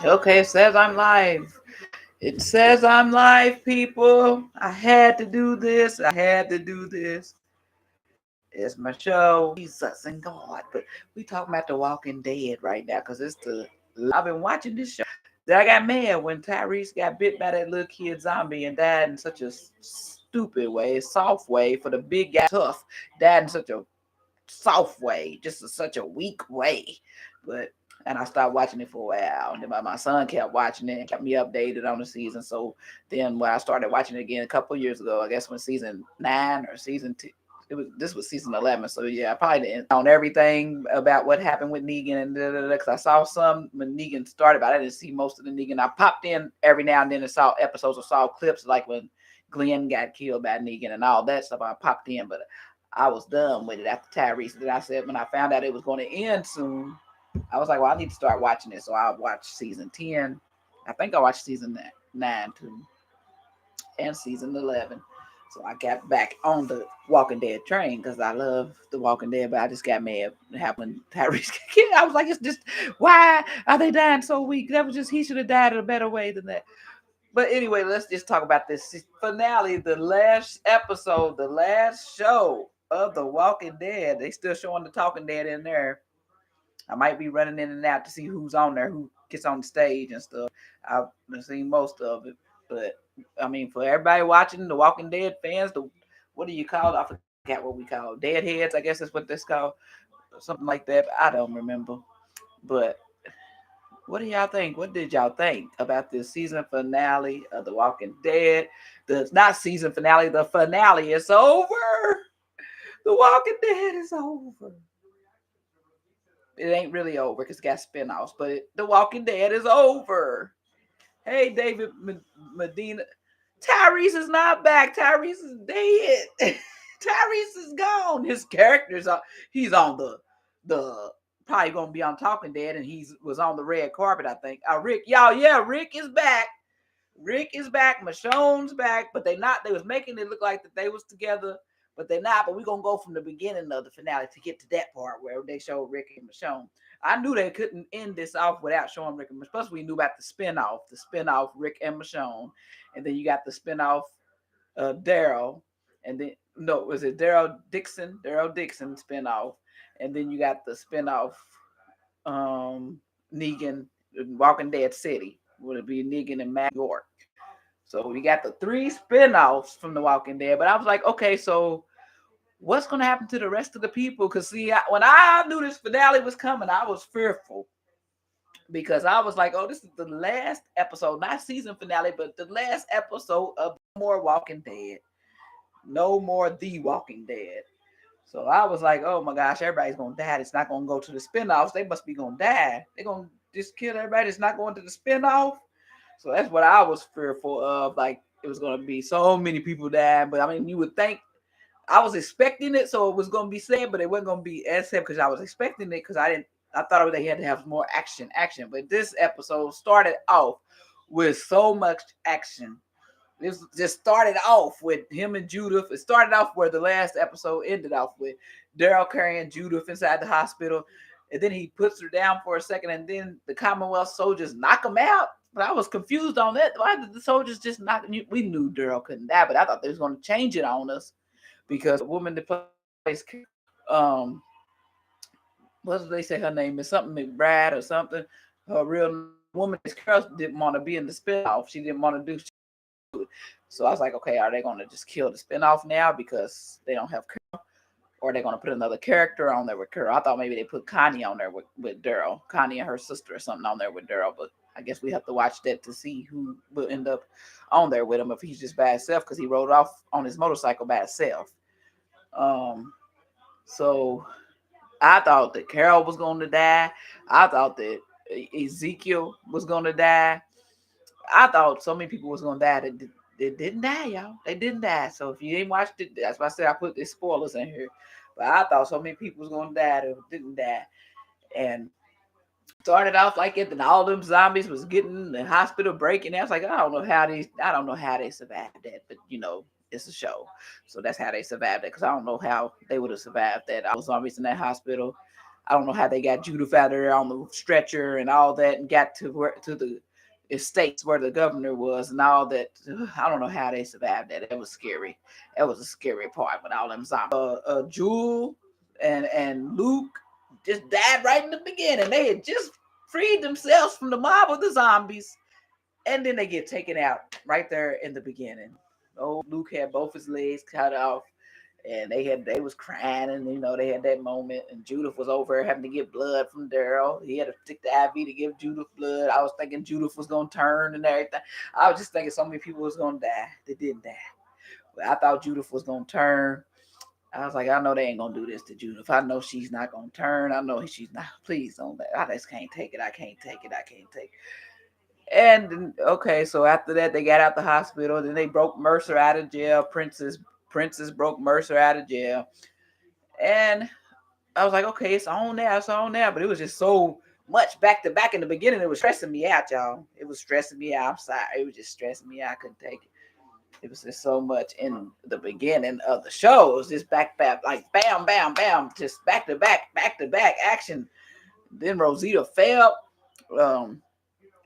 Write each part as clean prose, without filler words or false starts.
Okay, it says I'm live. It says I'm live, people. I had to do this. I had to do this. It's my show, Jesus and God. But we talking about The Walking Dead right now because it's the. I've been watching this show. Then I got mad when Tyrese got bit by that little kid zombie and died in such a stupid way, soft way for the big guy tough. Died in such a soft way, just such a weak way. But and I stopped watching it for a while. And then my son kept watching it and kept me updated on the season. So then when I started watching it again a couple of years ago, I guess when season 9 or season 2, this was season 11. So yeah, I probably didn't on everything about what happened with Negan and because I saw some when Negan started, but I didn't see most of the Negan. I popped in every now and then and saw episodes or saw clips like when Glenn got killed by Negan and all that stuff. I popped in, but I was done with it after Tyrese. Then I said when I found out it was going to end soon, I was like, well, I need to start watching it. So I watched season 10. I think I watched season 9 too, and season 11. So I got back on the Walking Dead train because I love the Walking Dead, but I just got mad when Tyrese got killed. I was like, it's just why are they dying so weak? That was just he should have died in a better way than that. But anyway, let's just talk about this finale, the last episode, the last show of The Walking Dead. They still showing the Talking Dead in there. I might be running in and out to see who's on there, who gets on the stage and stuff. I've seen most of it, but I mean, for everybody watching, the Walking Dead fans, the what do you call it? I forgot what we call it. Deadheads. I guess that's what that's called, something like that. I don't remember, but what do y'all think? What did y'all think about this season finale of The Walking Dead? The not season finale, the finale is over. The Walking Dead is over. It ain't really over because it got spinoffs, but The Walking Dead is over. Hey, David Medina. Tyrese is not back. Tyrese is dead. Tyrese is gone. His character's he's on the probably gonna be on Talking Dead, and he was on the red carpet, I think. Rick, y'all, yeah, Rick is back. Rick is back. Michonne's back, but they not. They was making it look like that they was together, but they not. But we gonna go from the beginning of the finale to get to that part where they show Rick and Michonne. I knew they couldn't end this off without showing Rick and Michonne. Plus, we knew about the spinoff Rick and Michonne, and then you got the spinoff Daryl, and then no, was it Daryl Dixon? Daryl Dixon spinoff, and then you got the spinoff Negan Walking Dead City. Would it be Negan and Matt York? So we got the three spin-offs from The Walking Dead. But I was like, okay, so what's going to happen to the rest of the people? Because see, when I knew this finale was coming, I was fearful because I was like, oh, this is the last episode, not season finale, but the last episode of more Walking Dead. No more The Walking Dead. So I was like, oh my gosh, everybody's gonna die. It's not gonna go to the spinoffs. They must be gonna die. They're gonna just kill everybody. It's not going to the spinoff. So that's what I was fearful of. Like it was gonna be so many people dying. But I mean, you would think I was expecting it, so it was gonna be sad, but it wasn't gonna be as sad because I was expecting it because I didn't. I thought they had to have more action. But this episode started off with so much action. This just started off with him and Judith. It started off where the last episode ended off with Daryl carrying Judith inside the hospital. And then he puts her down for a second, and then the Commonwealth soldiers knock him out. But I was confused on that. Why did the soldiers just knock? We knew Daryl couldn't die, but I thought they was going to change it on us because the woman that plays, um, what did they say her name is? Something McBride or something. Her real woman, Carol, didn't want to be in the spinoff. She didn't want to do. So I was like, okay, are they going to just kill the spinoff now because they don't have Carol? Or are they going to put another character on there with Carol? I thought maybe they put Connie on there with Daryl. Connie and her sister or something on there with Daryl. But I guess we have to watch that to see who will end up on there with him if he's just by himself because he rode off on his motorcycle by himself. Um, so I thought that Carol was going to die. I thought that Ezekiel was going to die. I thought so many people was gonna die that they didn't die, y'all. They didn't die. So if you ain't watched it, that's why I said I put the spoilers in here. But I thought so many people was gonna die that didn't die. And started off like it, and all them zombies was getting in the hospital breaking. I was like, I don't know how they survived that, but it's a show, so that's how they survived it. Because I don't know how they would have survived that. All the zombies in that hospital. I don't know how they got Judith out of there on the stretcher and all that, and got to the estates where the governor was and all that. I don't know how they survived that. That was scary. That was a scary part with all them zombies. Jewel and Luke just died right in the beginning. They had just freed themselves from the mob of the zombies, and then they get taken out right there in the beginning. Oh, Luke had both his legs cut off, and they was crying, and they had that moment, and Judith was over having to get blood from Daryl. He had to stick the IV to give Judith blood. I was thinking Judith was gonna turn and everything. I was just thinking so many people was gonna die. They didn't die, but I thought Judith was gonna turn. I was like, I know they ain't gonna do this to Judith. I know she's not gonna turn. I know she's not. Please don't. I just can't take it. I can't take it. I can't take it. And okay, so after that, they got out the hospital. Then they broke Mercer out of jail. Princess broke Mercer out of jail. And I was like, okay, it's on now, it's on now. But it was just so much back to back in the beginning. It was stressing me out, y'all. It was stressing me out. I'm sorry. It was just stressing me out. I couldn't take it. It was just so much in the beginning of the show. It was just back, like bam, bam, bam, just back to back action. Then Rosita fell.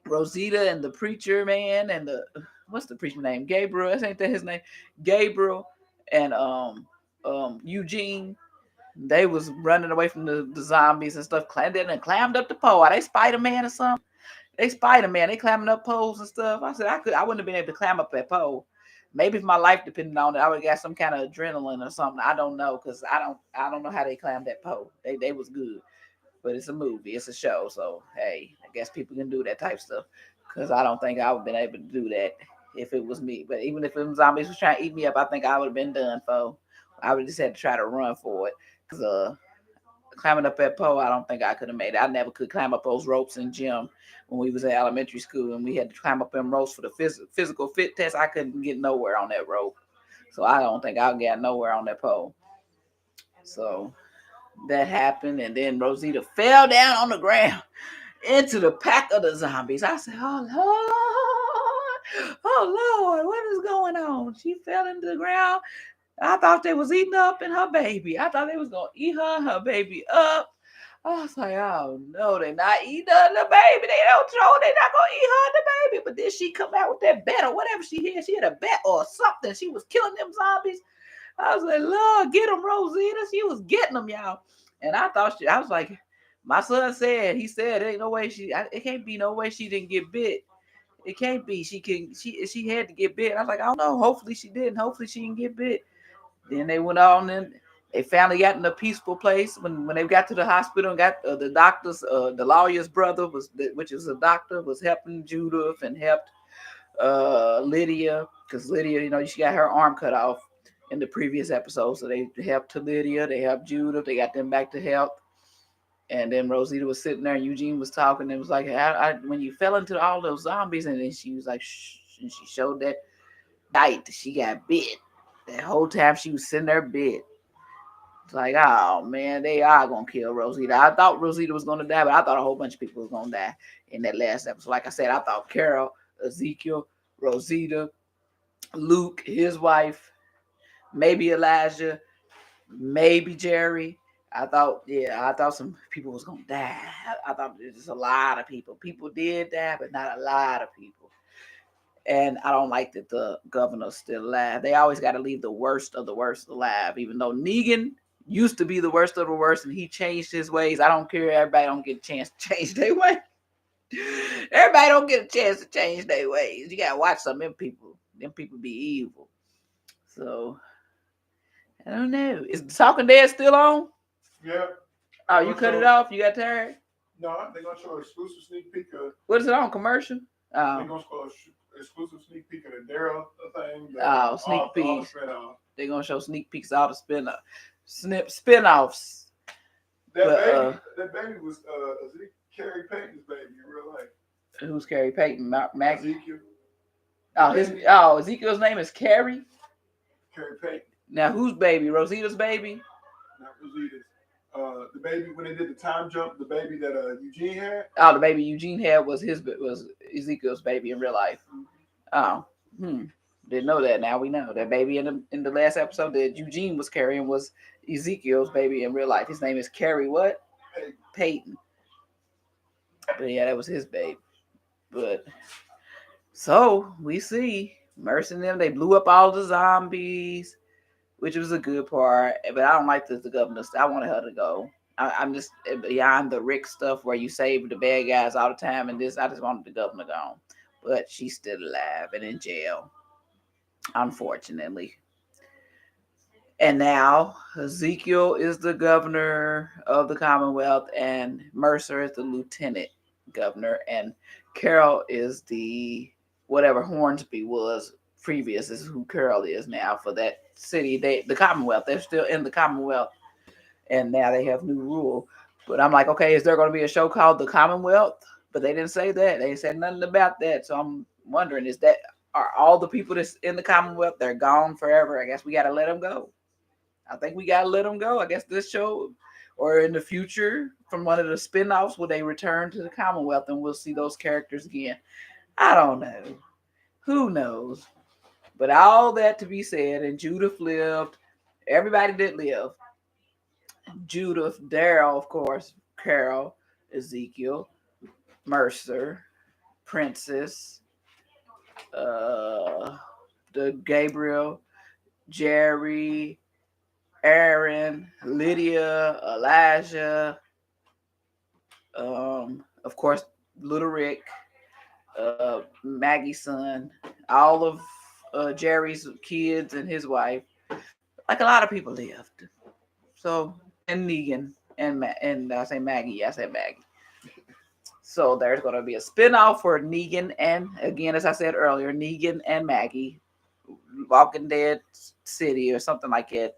Rosita and the preacher man and what's the preacher name? Gabriel. Ain't that his name? Gabriel and Eugene. They was running away from the zombies and stuff. And climbed up the pole. Are they Spider-Man or something? They Spider-Man. They climbing up poles and stuff. I said I wouldn't have been able to climb up that pole. Maybe if my life depended on it, I would have got some kind of adrenaline or something. I don't know, because I don't know how they climbed that pole. They was good. But it's a movie, it's a show, so hey, I guess people can do that type of stuff. Because I don't think I would have been able to do that if it was me. But even if them zombies was trying to eat me up, I think I would have been done for. I would just had to try to run for it. Because climbing up that pole, I don't think I could have made it. I never could climb up those ropes in gym when we was at elementary school, and we had to climb up them ropes for the physical fit test. I couldn't get nowhere on that rope. So I don't think I'll get nowhere on that pole. So that happened, and then Rosita fell down on the ground into the pack of the zombies. I said, oh Lord, what is going on? She fell into the ground. I thought they was eating up in her baby. I thought they was gonna eat her and her baby up. I was like, oh no, they're not eating her and the baby. They don't show they're not gonna eat her and the baby. But then she come out with that bat or whatever she had. She had a bat or something. She was killing them zombies. I was like, Lord, get them, Rosita. She was getting them, y'all. And I was like, my son said, there ain't no way it can't be no way she didn't get bit. It can't be. She had to get bit. I was like, I don't know. Hopefully she didn't. Hopefully she didn't get bit. Then they went on and they finally got in a peaceful place when they got to the hospital and got the doctor's, the lawyer's brother which is a doctor, was helping Judith and helped Lydia, because Lydia, she got her arm cut off in the previous episode. So they helped Lydia, they helped Judith, they got them back to health. And then Rosita was sitting there and Eugene was talking and it was like, when you fell into all those zombies, and then she was like, shh, and she showed that bite. She got bit. That whole time she was sitting there bit. It's like, oh man, they are gonna kill Rosita. I thought Rosita was gonna die, but I thought a whole bunch of people was gonna die in that last episode. Like I said, I thought Carol, Ezekiel, Rosita, Luke, his wife, maybe Elijah, maybe Jerry. I thought some people was gonna die. I thought there's just a lot of people. People did die, but not a lot of people. And I don't like that the governor's still alive. They always got to leave the worst of the worst alive, even though Negan used to be the worst of the worst and he changed his ways. I don't care. Everybody don't get a chance to change their ways. Everybody don't get a chance to change their ways. You got to watch some of them people. Them people be evil. So, I don't know. Is Talking Dead still on? Yeah. Oh, you cut it off? You got tired? No, they're going to show an exclusive sneak peek of... What is it on? Commercial? They're going to show exclusive sneak peek of the Daryl thing. Sneak peeks. They're going to show sneak peeks of all the spin-offs. That baby was Carrie Payton's baby in real life. Who's Carrie Payton? Maggie? Ezekiel. Ezekiel's name is Carrie? Carrie Payton. Now, whose baby? Rosita's baby? Not Rosita's. The baby, when they did the time jump, the baby that Eugene had. Oh, the baby Eugene had was Ezekiel's baby in real life. Oh, didn't know that. Now we know that baby in the last episode that Eugene was carrying was Ezekiel's baby in real life. His name is Carrie what? Peyton. But yeah, that was his baby. But so we see Mercy and them. They blew up all the zombies, which was a good part. But I don't like the governor. I wanted her to go. I'm just beyond the Rick stuff where you save the bad guys all the time. And this, I just wanted the governor gone. But she's still alive and in jail, unfortunately. And now Ezekiel is the governor of the Commonwealth, and Mercer is the lieutenant governor, and Carol is the whatever Hornsby was previous is who Carol is now for that city. The Commonwealth. They're still in the Commonwealth, and now they have new rule. But I'm like, okay, is there going to be a show called The Commonwealth? But they didn't say that. They said nothing about that. So I'm wondering, are all the people that's in the Commonwealth, they're gone forever? I guess we got to let them go. I think we got to let them go. I guess this show or in the future from one of the spinoffs, will they return to the Commonwealth and we'll see those characters again? I don't know. Who knows? But all that to be said, and Judith lived. Everybody did live. Judith, Daryl, of course, Carol, Ezekiel, Mercer, Princess, the Gabriel, Jerry, Aaron, Lydia, Elijah, of course, Little Rick, Maggie's son, all of Jerry's kids and his wife. Like a lot of people lived. So, and Negan and I say Maggie. Yeah, I said Maggie. So there's going to be a spinoff for Negan and, again, as I said earlier, Negan and Maggie, Walking Dead City or something like that.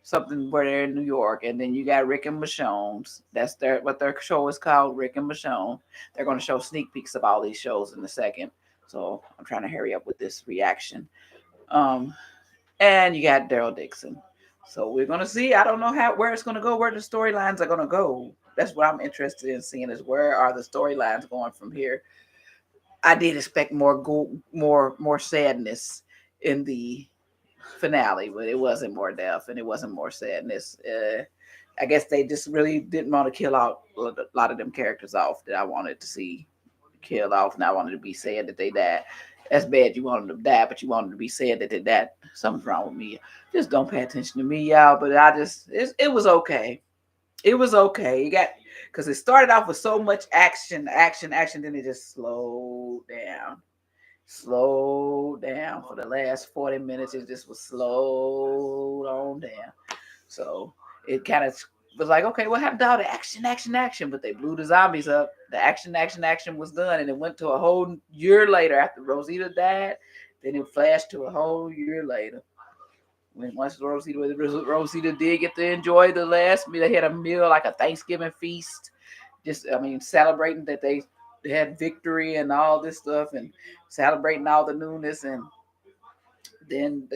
Something where they're in New York, and then you got Rick and Michonne's. That's what their show is called, Rick and Michonne. They're going to show sneak peeks of all these shows in a second. So I'm trying to hurry up with this reaction. And you got Daryl Dixon. So we're going to see. I don't know where it's going to go, where the storylines are going to go. That's what I'm interested in seeing is where are the storylines going from here. I did expect more sadness in the finale, but it wasn't more death and it wasn't more sadness. I guess they just really didn't want to kill out a lot of them characters off that I wanted to see killed off, and I wanted to be sad that they died. That's bad. You wanted them to die, but you wanted to be sad that they died. Something's wrong with me. Just don't pay attention to me, y'all. But it was okay. It was okay. Because it started off with so much action, then it just slowed down. For the last 40 minutes. It just was slowed on down. So it kind of was like, okay, what happened to all the action? But they blew the zombies up. The action was done. And it went to a whole year later after Rosita died. Then it flashed to a whole year later. Once Rosita did get to enjoy the last meal, they had a meal like a Thanksgiving feast. Celebrating that they had victory and all this stuff and celebrating all the newness. And then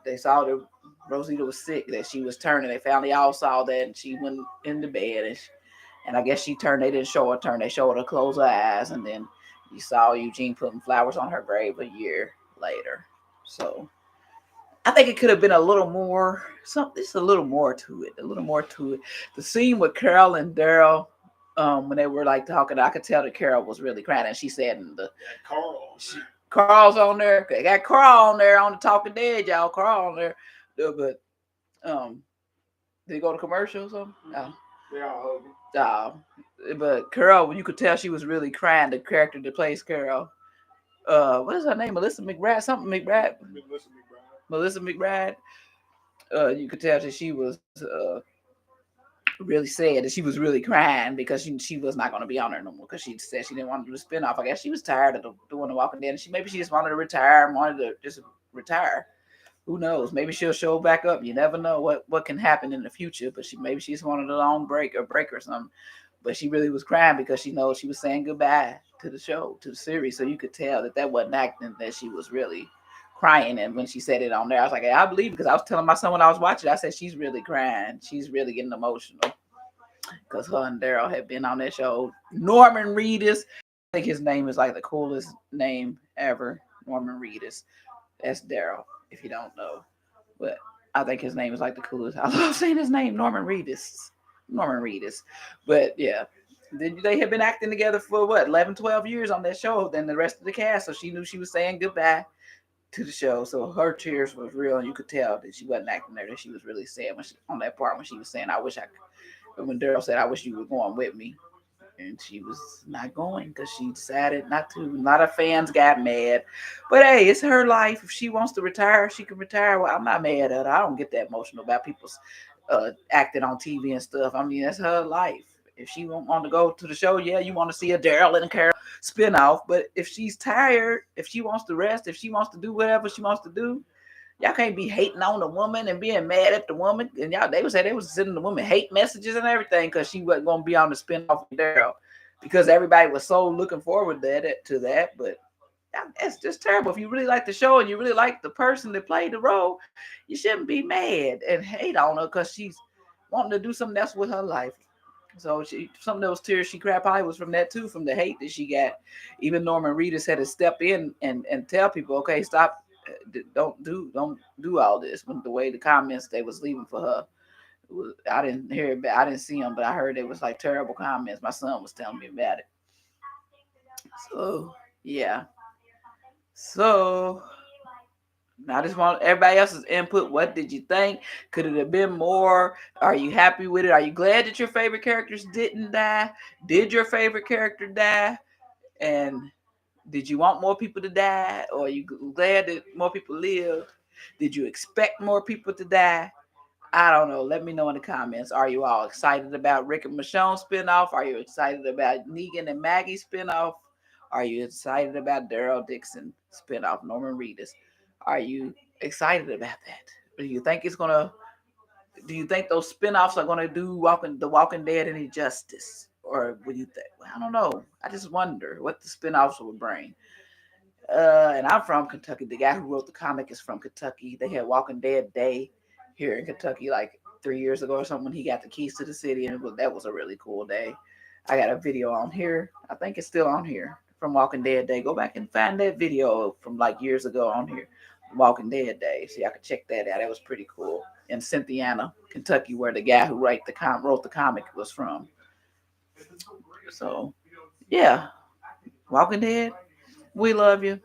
they saw that Rosita was sick, that she was turning. They finally all saw that, and she went into bed. And I guess she turned. They didn't show her turn. They showed her close her eyes. And then you saw Eugene putting flowers on her grave a year later. So I think it could have been a little more, just a little more to it. The scene with Carol and Daryl, when they were like talking, I could tell that Carol was really crying. And she said, Carl's on there. They got Carl on there on the Talking Dead, y'all. Carl on there. But did he go to commercial or something? No. Yeah, but Carol, you could tell she was really crying. The character that plays Carol. What is her name? Melissa McBride? Melissa McBride. You could tell that she was really sad, that she was really crying because she was not going to be on there no more, because she said she didn't want to do the spinoff. I guess she was tired of doing the Walking Dead, and she just wanted to retire and wanted to just retire. Who knows? Maybe she'll show back up. You never know what can happen in the future. But maybe she just wanted a long break or something. But she really was crying because she knows she was saying goodbye to the show, to the series. So you could tell that wasn't acting, that she was really crying. And when she said it on there, I was like, I believe it, because I was telling my son when I was watching, I said, she's really crying. She's really getting emotional. Because her and Daryl had been on that show. Norman Reedus. I think his name is like the coolest name ever. Norman Reedus. That's Daryl, if you don't know. But I think his name is like the coolest. I love saying his name, Norman Reedus. Norman Reedus. But yeah, they had been acting together for what, 11, 12 years on that show than the rest of the cast. So she knew she was saying goodbye to the show. So her tears was real, and you could tell that she wasn't acting there, that she was really sad when she, on that part when she was saying, I wish I could. When Daryl said, I wish you were going with me. And she was not going because she decided not to. A lot of fans got mad. But hey, it's her life. If she wants to retire, she can retire. Well, I'm not mad at her. I don't get that emotional about people's acting on TV and stuff. I mean, that's her life. If she want to go to the show, yeah, you want to see a Daryl and Carol spinoff. But if she's tired, if she wants to rest, if she wants to do whatever she wants to do, y'all can't be hating on the woman and being mad at the woman. And y'all, they would say they was sending the woman hate messages and everything because she wasn't going to be on the spinoff with Daryl because everybody was so looking forward to that. But that's just terrible. If you really like the show and you really like the person that played the role, you shouldn't be mad and hate on her because she's wanting to do something else with her life. So some of those tears she cried probably was from that too, from the hate that she got. Even Norman Reedus had to step in and tell people, okay, stop, don't do all this. When the way the comments they was leaving for her, I didn't hear it, I didn't see them, but I heard it was like terrible comments. My son was telling me about it. So yeah. So I just want everybody else's input. What did you think? Could it have been more? Are you happy with it? Are you glad that your favorite characters didn't die? Did your favorite character die? And did you want more people to die? Or are you glad that more people lived? Did you expect more people to die? I don't know. Let me know in the comments. Are you all excited about Rick and Michonne spinoff? Are you excited about Negan and Maggie spinoff? Are you excited about Daryl Dixon spinoff, Norman Reedus? Are you excited about that? Do you think it's gonna? Do you think those spinoffs are gonna do The Walking Dead any justice, or would you think? Well, I don't know. I just wonder what the spinoffs will bring. And I'm from Kentucky. The guy who wrote the comic is from Kentucky. They had Walking Dead Day here in Kentucky like 3 years ago or something when he got the keys to the city, and that was a really cool day. I got a video on here. I think it's still on here from Walking Dead Day. Go back and find that video from like years ago on here, Walking Dead Day. So y'all can check that out. That was pretty cool. In Cynthiana, Kentucky, where the guy who wrote the comic was from. So yeah, Walking Dead, we love you.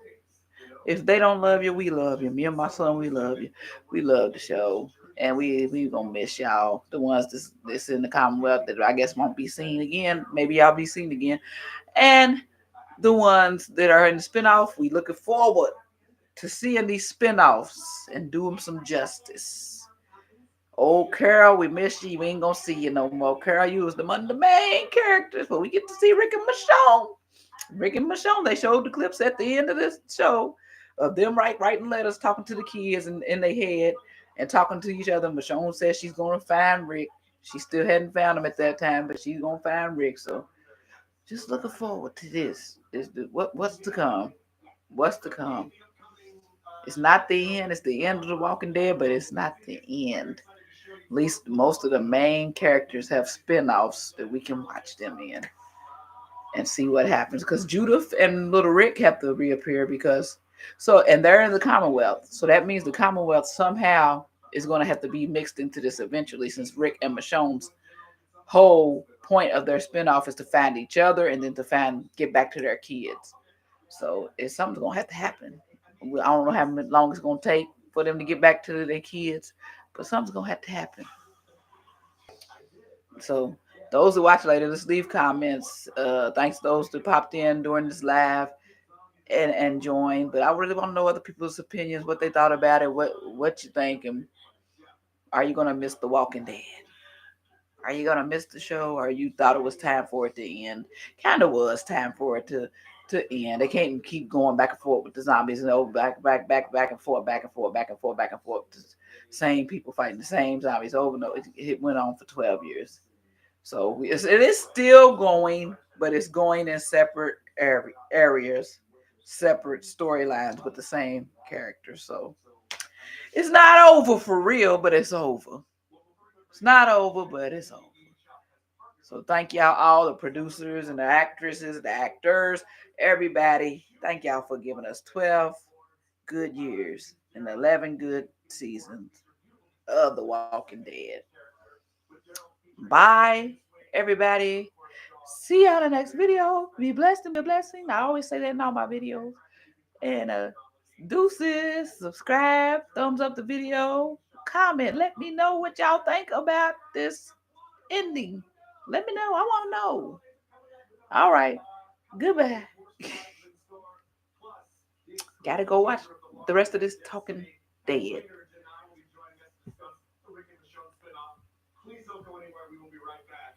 If they don't love you, we love you. Me and my son, we love you. We love the show. And we gonna miss y'all. The ones that's in the Commonwealth that I guess won't be seen again. Maybe y'all be seen again. And the ones that are in the spinoff, we looking forward to seeing these spinoffs and do them some justice. Oh, Carol, we miss you. We ain't gonna see you no more. Carol, you was one of the main characters, but we get to see Rick and Michonne. Rick and Michonne, they showed the clips at the end of this show of them writing letters, talking to the kids in their head and talking to each other. Michonne says she's going to find Rick. She still hadn't found him at that time, but she's going to find Rick. So just looking forward to this. What's to come? What's to come? It's not the end. It's the end of The Walking Dead, but it's not the end. At least most of the main characters have spin-offs that we can watch them in and see what happens. Because Judith and Little Rick have to reappear and they're in the Commonwealth. So that means the Commonwealth somehow is going to have to be mixed into this eventually, since Rick and Michonne's whole point of their spinoff is to find each other and then to get back to their kids. So it's something's going to have to happen. I don't know how long it's going to take for them to get back to their kids, but something's going to have to happen. So those who watch later, let's leave comments. Thanks to those that popped in during this live and joined. But I really want to know other people's opinions, what they thought about it, what you think, and are you gonna miss The Walking Dead? Are you gonna miss the show, or you thought it was time for it to end? Kind of was time for it to end. They can't keep going back and forth with the zombies, back and forth, back and forth, back and forth, back and forth. The same people fighting the same zombies over and over. It went on for 12 years. So it is still going, but it's going in separate areas, separate storylines with the same characters. So it's not over for real, but it's over. It's not over, but it's over. So thank y'all, all the producers and the actresses, the actors, everybody. Thank y'all for giving us 12 good years and 11 good seasons of The Walking Dead. Bye, everybody. See y'all in the next video. Be blessed and be a blessing. I always say that in all my videos. And deuces, subscribe, thumbs up the video, comment. Let me know what y'all think about this ending. Let me know. I want to know. All right. Goodbye. Gotta go watch the rest of this Talking Dead. Please don't go anywhere. We will be right back.